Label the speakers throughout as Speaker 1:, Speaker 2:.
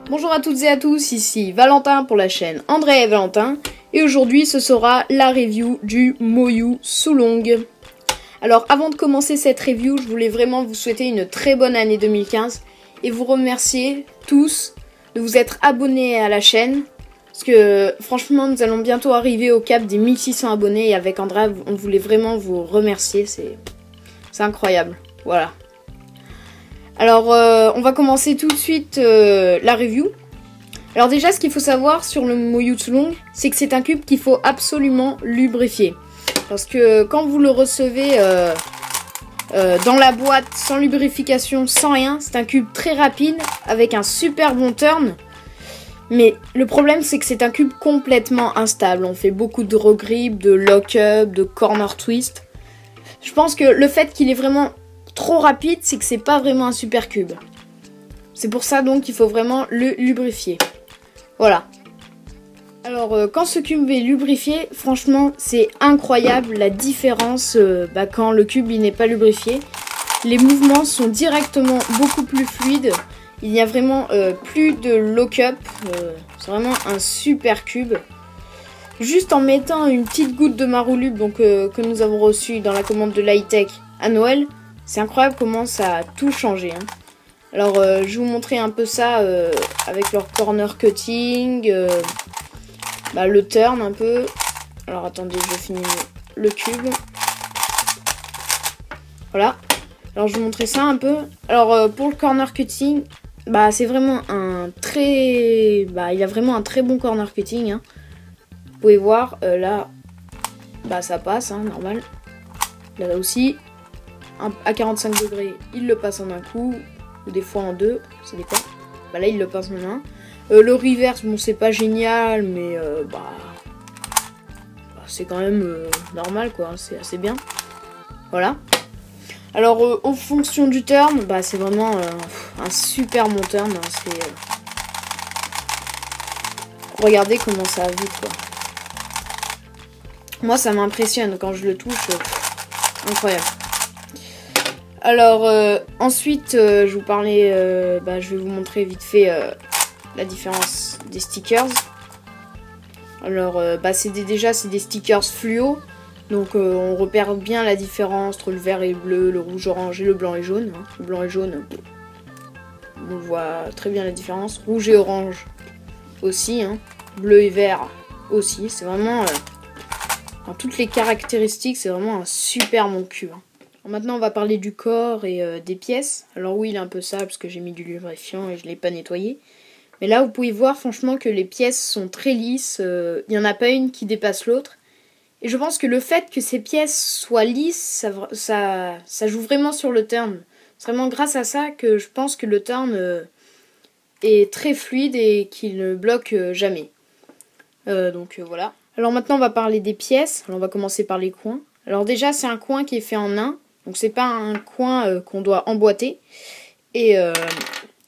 Speaker 1: Bonjour à toutes et à tous, ici Valentin pour la chaîne André et Valentin. Et aujourd'hui ce sera la review du Moyu Sulong. Alors avant de commencer cette review, je voulais vraiment vous souhaiter une très bonne année 2015. Et vous remercier tous de vous être abonnés à la chaîne. Parce que franchement nous allons bientôt arriver au cap des 1600 abonnés. Et avec André on voulait vraiment vous remercier, c'est incroyable, voilà. Alors, on va commencer tout de suite la review. Alors déjà, ce qu'il faut savoir sur le Moyu Sulong, c'est que c'est un cube qu'il faut absolument lubrifier. Parce que quand vous le recevez dans la boîte, sans lubrification, sans rien, c'est un cube très rapide, avec un super bon turn. Mais le problème, c'est que c'est un cube complètement instable. On fait beaucoup de regrip, de lock-up, de corner twist. Je pense que le fait qu'il est vraiment trop rapide, c'est que c'est pas vraiment un super cube. C'est pour ça donc qu'il faut vraiment le lubrifier. Voilà. Alors quand ce cube est lubrifié, franchement c'est incroyable la différence quand le cube il n'est pas lubrifié. Les mouvements sont directement beaucoup plus fluides. Il n'y a vraiment plus de lock-up. C'est vraiment un super cube. Juste en mettant une petite goutte de Marulub donc, que nous avons reçu dans la commande de Lightech à Noël. C'est incroyable comment ça a tout changé. Hein. Alors, je vais vous montrer un peu ça avec leur corner cutting, le turn un peu. Alors, attendez, je finis le cube. Voilà. Alors, je vais vous montrer ça un peu. Alors, pour le corner cutting, c'est vraiment un très... il a vraiment un très bon corner cutting. Hein. Vous pouvez voir, là, ça passe, hein, normal. Là aussi. À 45 degrés, il le passe en un coup, ou des fois en deux, ça dépend. Là, il le passe en un. Le reverse, bon, c'est pas génial, mais c'est quand même normal, quoi. C'est assez bien. Voilà. Alors, en fonction du turn, c'est vraiment un super bon turn. Hein, regardez comment ça va vite, quoi. Moi, ça m'impressionne quand je le touche. Incroyable. Alors ensuite je vous parlais, je vais vous montrer vite fait la différence des stickers. Alors c'est des stickers fluo, donc on repère bien la différence entre le vert et le bleu, le rouge orange et le blanc et jaune. Hein. Le blanc et jaune, on voit très bien la différence. Rouge et orange aussi, hein. Bleu et vert aussi. C'est vraiment dans toutes les caractéristiques, c'est vraiment un super bon cube. Hein. Maintenant on va parler du corps et des pièces. Alors oui, il est un peu sale parce que j'ai mis du lubrifiant et je ne l'ai pas nettoyé. Mais là vous pouvez voir franchement que les pièces sont très lisses. Il n'y en a pas une qui dépasse l'autre. Et je pense que le fait que ces pièces soient lisses, ça joue vraiment sur le turn. C'est vraiment grâce à ça que je pense que le turn est très fluide et qu'il ne bloque jamais. Voilà. Alors maintenant on va parler des pièces. Alors on va commencer par les coins. Alors déjà c'est un coin qui est fait en 1. Donc c'est pas un coin qu'on doit emboîter. Et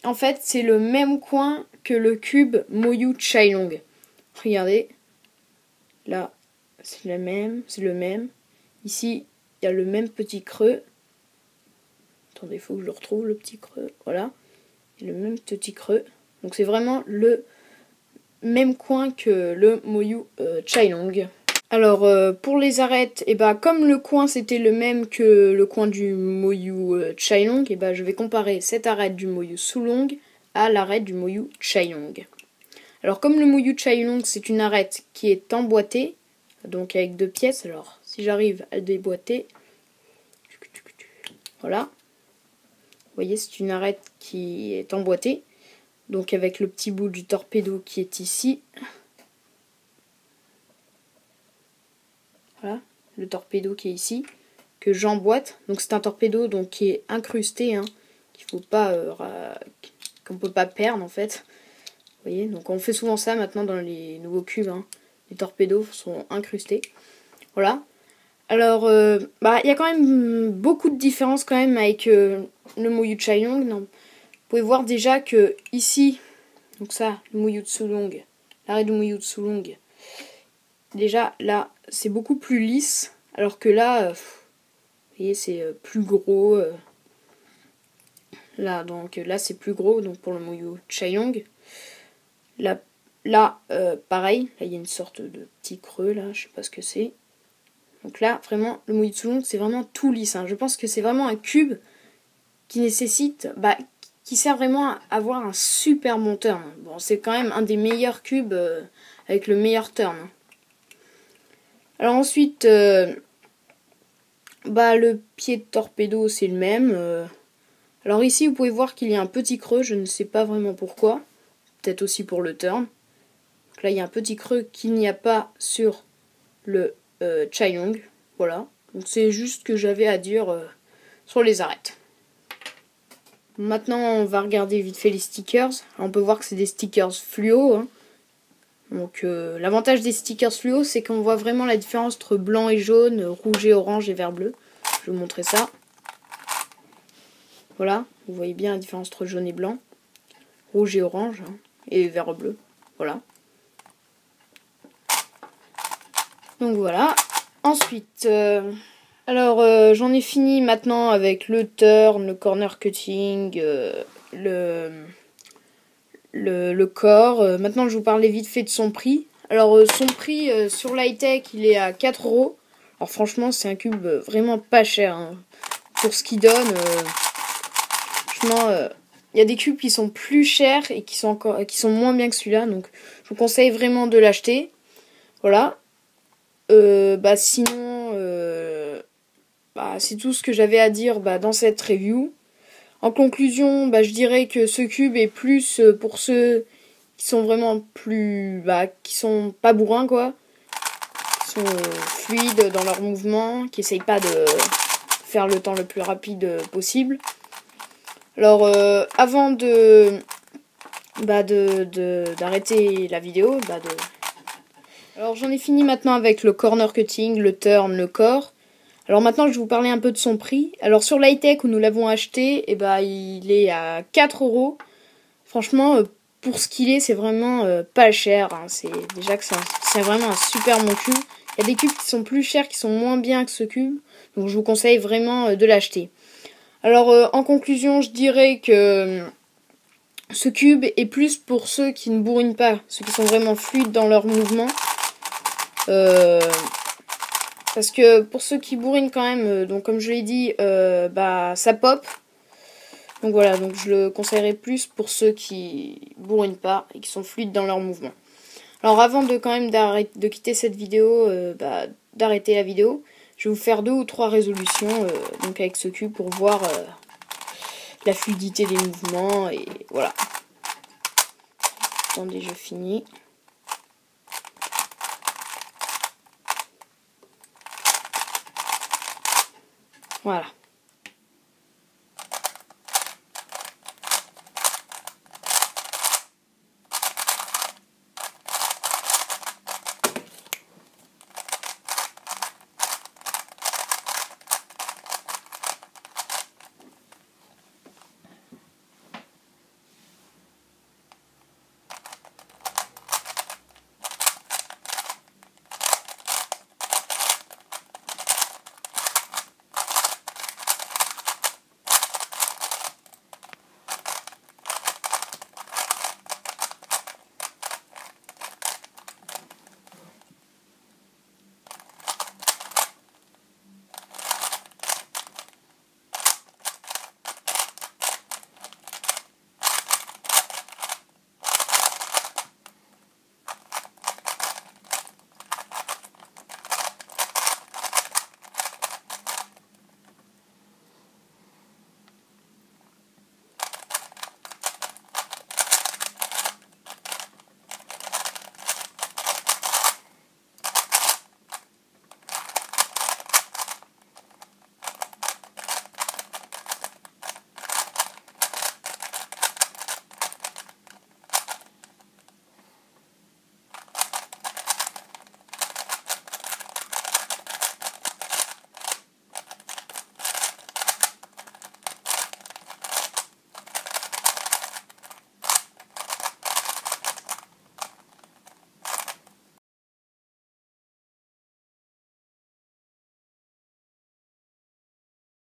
Speaker 1: en fait c'est le même coin que le cube Moyu Chailong. Regardez. Là c'est le même. Ici il y a le même petit creux. Attendez, il faut que je le retrouve le petit creux. Voilà. Il y a le même petit creux. Donc c'est vraiment le même coin que le Moyu Chailong. Alors pour les arêtes, comme le coin c'était le même que le coin du Moyu Chailong, je vais comparer cette arête du Moyu Sulong à l'arête du Moyu Chailong. Alors comme le Moyu Chailong c'est une arête qui est emboîtée, donc avec 2 pièces, alors si j'arrive à le déboîter, voilà, vous voyez c'est une arête qui est emboîtée, donc avec le petit bout du torpedo qui est ici. Voilà, le torpedo qui est ici, que j'emboîte. Donc c'est un torpedo donc, qui est incrusté, hein, qu'on ne peut pas perdre en fait. Vous voyez, donc on fait souvent ça maintenant dans les nouveaux cubes. Hein. Les torpedos sont incrustés. Voilà. Alors, y a quand même beaucoup de différences quand même avec le Moyu Chailong. Vous pouvez voir déjà que ici, donc ça, le Moyu Sulong, l'arrêt du Moyu Sulong, déjà là c'est beaucoup plus lisse, alors que là, vous voyez c'est plus gros. Là c'est plus gros donc pour le Moyu Chailong. Là, pareil, là il y a une sorte de petit creux là, je sais pas ce que c'est. Donc là, vraiment, le Mouilli Toulon, c'est vraiment tout lisse. Hein. Je pense que c'est vraiment un cube qui nécessite, qui sert vraiment à avoir un super bon turn. Bon, c'est quand même un des meilleurs cubes avec le meilleur turn. Alors ensuite, le pied de torpedo, c'est le même. Alors ici, vous pouvez voir qu'il y a un petit creux, je ne sais pas vraiment pourquoi. Peut-être aussi pour le turn. Donc là, il y a un petit creux qu'il n'y a pas sur le Chaiyong. Voilà. Donc c'est juste ce que j'avais à dire sur les arêtes. Maintenant, on va regarder vite fait les stickers. Alors, on peut voir que c'est des stickers fluo. Hein. Donc l'avantage des stickers fluo, c'est qu'on voit vraiment la différence entre blanc et jaune, rouge et orange et vert bleu. Je vais vous montrer ça. Voilà, vous voyez bien la différence entre jaune et blanc, rouge et orange, hein, et vert bleu. Voilà. Donc voilà. Ensuite, j'en ai fini maintenant avec le turn, le corner cutting, le corps. Maintenant, je vous parlais vite fait de son prix. Alors, son prix sur l'high-tech, il est à 4 €. Alors, franchement, c'est un cube vraiment pas cher. Hein. Pour ce qu'il donne, franchement, il y a des cubes qui sont plus chers et qui sont moins bien que celui-là. Donc, je vous conseille vraiment de l'acheter. Voilà. Sinon, c'est tout ce que j'avais à dire dans cette review. En conclusion, je dirais que ce cube est plus pour ceux qui sont vraiment plus... qui sont pas bourrins, quoi. Qui sont fluides dans leurs mouvements, qui essayent pas de faire le temps le plus rapide possible. Alors, avant d'arrêter la vidéo, alors j'en ai fini maintenant avec le corner cutting, le turn, le corps. Alors maintenant, je vais vous parler un peu de son prix. Alors sur l'high-tech où nous l'avons acheté, il est à 4 €. Franchement, pour ce qu'il est, c'est vraiment pas cher. Hein. C'est déjà que c'est vraiment un super bon cube. Il y a des cubes qui sont plus chers, qui sont moins bien que ce cube. Donc je vous conseille vraiment de l'acheter. Alors en conclusion, je dirais que ce cube est plus pour ceux qui ne bourrinent pas, ceux qui sont vraiment fluides dans leurs mouvements. Parce que pour ceux qui bourrinent quand même, donc comme je l'ai dit, ça pop. Donc voilà, donc je le conseillerais plus pour ceux qui bourrinent pas et qui sont fluides dans leurs mouvements. Alors avant de quitter cette vidéo, d'arrêter la vidéo, je vais vous faire 2 ou 3 résolutions donc avec ce cube pour voir la fluidité des mouvements et voilà. Attendez, je finis. Voilà.